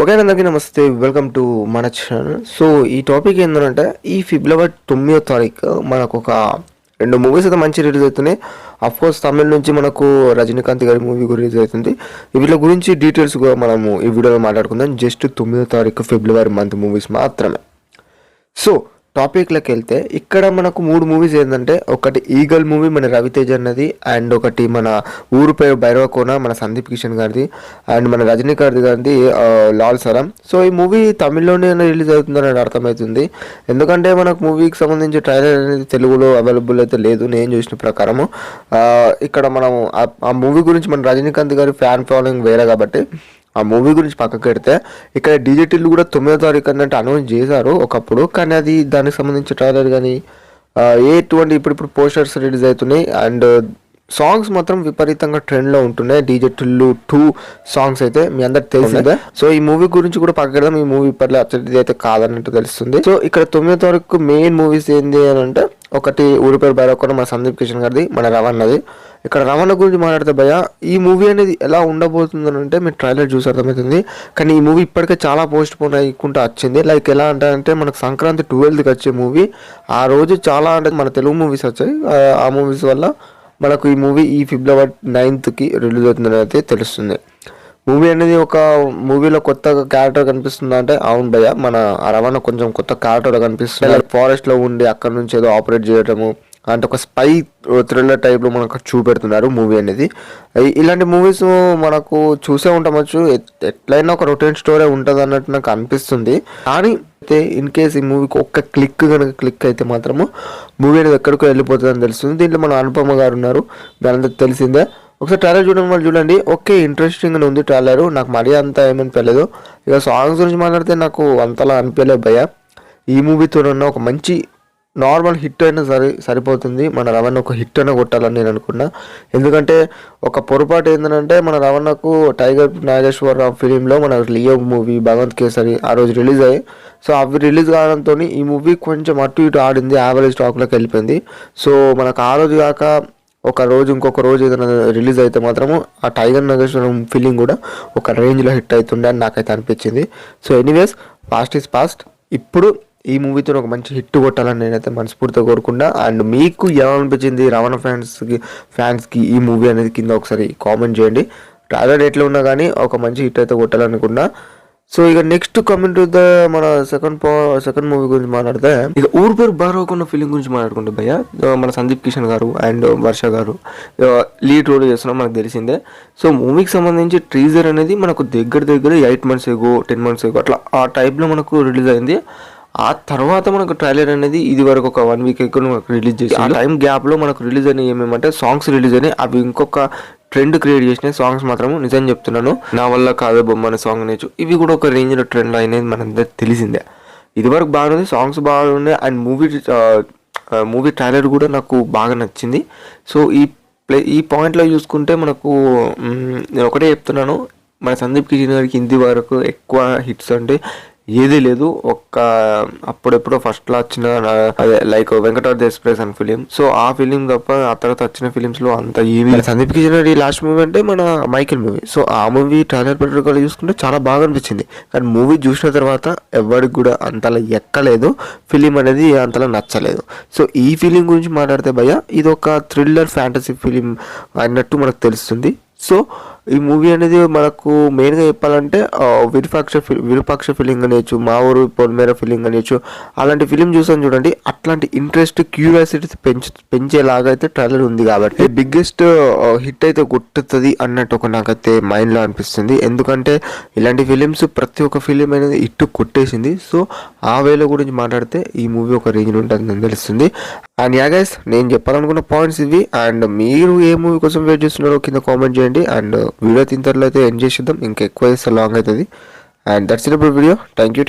Okay అందరికీ నమస్తే, welcome to మన ఛానల్. సో ఈ టాపిక్ ఏంటంటే ఈ ఫిబ్రవరి 9వ తారీఖు మనకు ఒక రెండు మూవీస్ అయితే మంచి రిలీజ్ అవుతున్నాయి. అఫ్కోర్స్ తమిళ నుంచి మనకు రజనీకాంత్ గారి మూవీ రిలీజ్ అవుతుంది. వీళ్ళ గురించి డీటెయిల్స్గా మనము ఈ వీడియోలో మాట్లాడుకుందాం. జస్ట్ 9వ తారీఖు ఫిబ్రవరి మంత్ మూవీస్ మాత్రమే. సో టాపిక్లోకి వెళ్తే ఇక్కడ మనకు 3 మూవీస్ ఏంటంటే, ఒకటి ఈగల్ మూవీ మన రవితేజ అన్నది, అండ్ ఒకటి మన ఊరు పేరు భైరవకోన మన సందీప్ కిషన్ గారిది, అండ్ మన రజనీకాంత్ గారిది లాల్ సరం. సో ఈ మూవీ తమిళ్లోనే రిలీజ్ అవుతుందని అర్థమవుతుంది. ఎందుకంటే మనకు మూవీకి సంబంధించి ట్రైలర్ అనేది తెలుగులో అవైలబుల్ అయితే లేదు నేను చూసిన ప్రకారము. ఇక్కడ మనం ఆ మూవీ గురించి మన రజనీకాంత్ గారి ఫ్యాన్ ఫాలోయింగ్ వేరే కాబట్టి ఆ మూవీ గురించి పక్కకు పెడితే ఇక్కడ డిజిటల్ కూడా 9వ తారీఖు అన్నట్టు అనౌన్స్ చేశారు ఒకప్పుడు. కానీ అది దానికి సంబంధించిన ట్రైలర్ కానీ ఎటువంటి ఇప్పుడు పోస్టర్స్ రిలీజ్ అవుతున్నాయి. అండ్ సాంగ్స్ మాత్రం విపరీతంగా ట్రెండ్లో ఉంటున్నాయి. డీజే టిల్లు 2 సాంగ్స్ అయితే మీ అందరికి తెలిసిందే. సో ఈ మూవీ గురించి కూడా పక్కకెడదాం. ఈ మూవీ ఇప్పట్లో అచ్చడిది అయితే కాదన్నట్టు తెలుస్తుంది. సో ఇక్కడ 9వ తారీఖు మెయిన్ మూవీస్ ఏంటి అని అంటే, ఒకటి ఊరి పేరు భైరవకోన మన సందీప్ కిషన్ గారిది, మన రవణది. ఇక్కడ రవణ గురించి మాట్లాడితే భయ, ఈ మూవీ అనేది ఎలా ఉండబోతుంది అంటే మీరు ట్రైలర్ చూసి అర్థమవుతుంది. కానీ ఈ మూవీ ఇప్పటికే చాలా పోస్ట్ పోన్ అయ్యకుండా వచ్చింది. లైక్ ఎలా అంటే మనకు సంక్రాంతి 12కి వచ్చే మూవీ, ఆ రోజు చాలా అంటే మన తెలుగు మూవీస్ వచ్చాయి. ఆ మూవీస్ వల్ల మనకు ఈ మూవీ ఈ ఫిబ్రవరి 9కి రిలీజ్ అవుతుందని అయితే తెలుస్తుంది. మూవీ అనేది ఒక మూవీలో కొత్త క్యారెక్టర్ కనిపిస్తుంది అంటే, అవును భయ్య, మన రవణ కొంచెం కొత్త క్యారెక్టర్ కనిపిస్తుంది. లైక్ ఫారెస్ట్లో ఉండి అక్కడ నుంచి ఏదో ఆపరేట్ చేయడము, అంటే ఒక స్పై థ్రిల్లర్ టైప్లో మనకు చూపెడుతున్నారు మూవీ అనేది. ఇలాంటి మూవీస్ మనకు చూసే ఉంటామచ్చు, ఎట్లయినా ఒక రొటీన్ స్టోరీ ఉంటుంది అన్నట్టు నాకు అనిపిస్తుంది. కానీ అయితే ఇన్ కేస్ ఈ మూవీకి ఒక్క కనుక క్లిక్ అయితే మాత్రము మూవీ అనేది ఎక్కడికో వెళ్ళిపోతుంది అని తెలుస్తుంది. దీంట్లో మన అనుపమ గారు ఉన్నారు, దాని తెలిసిందే. ఒకసారి ట్రైలర్ చూడండి. ఓకే, ఇంట్రెస్టింగ్గా ఉంది ట్రైలర్. నాకు మరీ అంత ఏమనిపించలేదు. ఇక సాంగ్స్ గురించి మాట్లాడితే నాకు అంతలా అనిపించలేదు భయ్య. ఈ మూవీతో ఒక మంచి నార్మల్ హిట్ అయినా సరిపోతుంది. మన రవణ ఒక హిట్ అయినా కొట్టాలని నేను అనుకున్నా. ఎందుకంటే ఒక పొరపాటు ఏంటంటే, మన రవణకు టైగర్ నాగేశ్వరరావు ఫిలింలో మన లియో మూవీ, భగవంత్ కేసరి ఆ రోజు రిలీజ్ అయ్యాయి. సో అవి రిలీజ్ కావడంతో ఈ మూవీ కొంచెం అటు ఇటు ఆడింది, యావరేజ్ స్టాక్లోకి వెళ్ళిపోయింది. సో మనకు ఆ రోజు కాక ఇంకొక రోజు ఏదైనా రిలీజ్ అయితే మాత్రము ఆ టైగర్ నాగేశ్వరం ఫీలింగ్ కూడా ఒక రేంజ్లో హిట్ అవుతుండే అని నాకైతే అనిపించింది. So anyways, past is past. ఇప్పుడు ఈ మూవీతో ఒక మంచి హిట్ కొట్టాలని నేనైతే మనస్ఫూర్తిగా కోరుకున్నా. అండ్ మీకు ఏమనిపించింది రవణ ఫ్యాన్స్కి ఈ మూవీ అనేది కింద ఒకసారి కామెంట్ చేయండి. ట్రైలర్ ఎట్లా ఉన్నా కానీ ఒక మంచి హిట్ అయితే కొట్టాలనుకున్నా. సో ఇక నెక్స్ట్ కమింగ్ టు ద మన సెకండ్ మూవీ గురించి మాట్లాడితే, ఇక ఊరు పేరు భైరవకోన ఫిలిం గురించి మాట్లాడుకుంటే భయ్య, మన సందీప్ కిషన్ గారు అండ్ వర్ష గారు లీడ్ రోల్ చేస్తున్నాం మనకు తెలిసిందే. సో మూవీకి సంబంధించి టీజర్ అనేది మనకు దగ్గర 8 months ఎగో 10 months ఎగో అట్లా ఆ టైప్లో మనకు రిలీజ్ అయింది. ఆ తర్వాత మనకు ట్రైలర్ అనేది ఇది వరకు ఒక 1 week ఎక్కువ మనకు రిలీజ్ చేసి, ఆ టైం గ్యాప్లో మనకు రిలీజ్ అని ఏమేమంటే సాంగ్స్ రిలీజ్ అని, అవి ఇంకొక ట్రెండ్ క్రియేట్ చేసిన సాంగ్స్ మాత్రము. నిజం చెప్తున్నాను, నా వల్ల కాదు బొమ్మ అనే సాంగ్ నేర్చు, ఇవి కూడా ఒక రేంజ్లో ట్రెండ్ అయినది మనందరికి తెలిసిందే. ఇది వరకు బాగుంది, సాంగ్స్ బాగున్నాయి, అండ్ మూవీ ట్రైలర్ కూడా నాకు బాగా నచ్చింది. సో ఈ పాయింట్లో చూసుకుంటే మనకు నేను ఒకటే చెప్తున్నాను, మన సందీప్ కిషన్ గారికి హిందీ వరకు ఎక్కువ హిట్స్ అంటే ఏదీ లేదు. అప్పుడెప్పుడో ఫస్ట్లో వచ్చిన అదే లైక్ వెంకటాద్రి ఎక్స్ప్రెస్ అని ఫిలిం, సో ఆ ఫిలిం తప్ప ఆ తర్వాత వచ్చిన ఫిలిమ్స్లో అంత ఏమీ. సందీప్ కిషన్ గారి లాస్ట్ మూవీ అంటే మన మైకిల్ మూవీ. సో ఆ మూవీ ట్రైలర్ ప్రకారం చూసుకుంటే చాలా బాగా అనిపించింది. కానీ మూవీ చూసిన తర్వాత ఎవరికి కూడా అంతలా ఎక్కలేదు, ఫిలిం అనేది అంతలా నచ్చలేదు. సో ఈ ఫిలిం గురించి మాట్లాడితే భయ్య, ఇది ఒక థ్రిల్లర్ ఫ్యాంటసీ ఫిలిం అన్నట్టు మనకు తెలుస్తుంది. సో ఈ మూవీ అనేది మనకు మెయిన్గా చెప్పాలంటే విరూపాక్ష ఫిలిం అనేచ్చు, మా ఊరు పొలిమేర ఫిలిం అనేచ్చు, అలాంటి ఫిలిం చూసాను చూడండి. అట్లాంటి ఇంట్రెస్ట్, క్యూరియాసిటీ పెంచేలాగా అయితే ట్రైలర్ ఉంది. కాబట్టి బిగ్గెస్ట్ హిట్ అయితే కొట్టుతుంది అన్నట్టు నాకైతే మైండ్లో అనిపిస్తుంది. ఎందుకంటే ఇలాంటి ఫిలిమ్స్ ప్రతి ఒక్క ఫిలిం అనేది హిట్ కొట్టేసింది. సో ఆ వేలో గురించి మాట్లాడితే ఈ మూవీ ఒక రేంజ్ ఉంటుందని తెలుస్తుంది. అండ్ యా గైస్, నేను చెప్పాలనుకున్న పాయింట్స్ ఇవి. అండ్ మీరు ఏ మూవీ కోసం వెయిట్ చేస్తున్నారో కింద కామెంట్ చేయండి. అండ్ వీడియో తింతర్లో అయితే ఎండ్ చేసేద్దాం, ఇంకా ఎక్కువ చేస్తే లాంగ్ అవుతుంది. And that's it video. Thank you.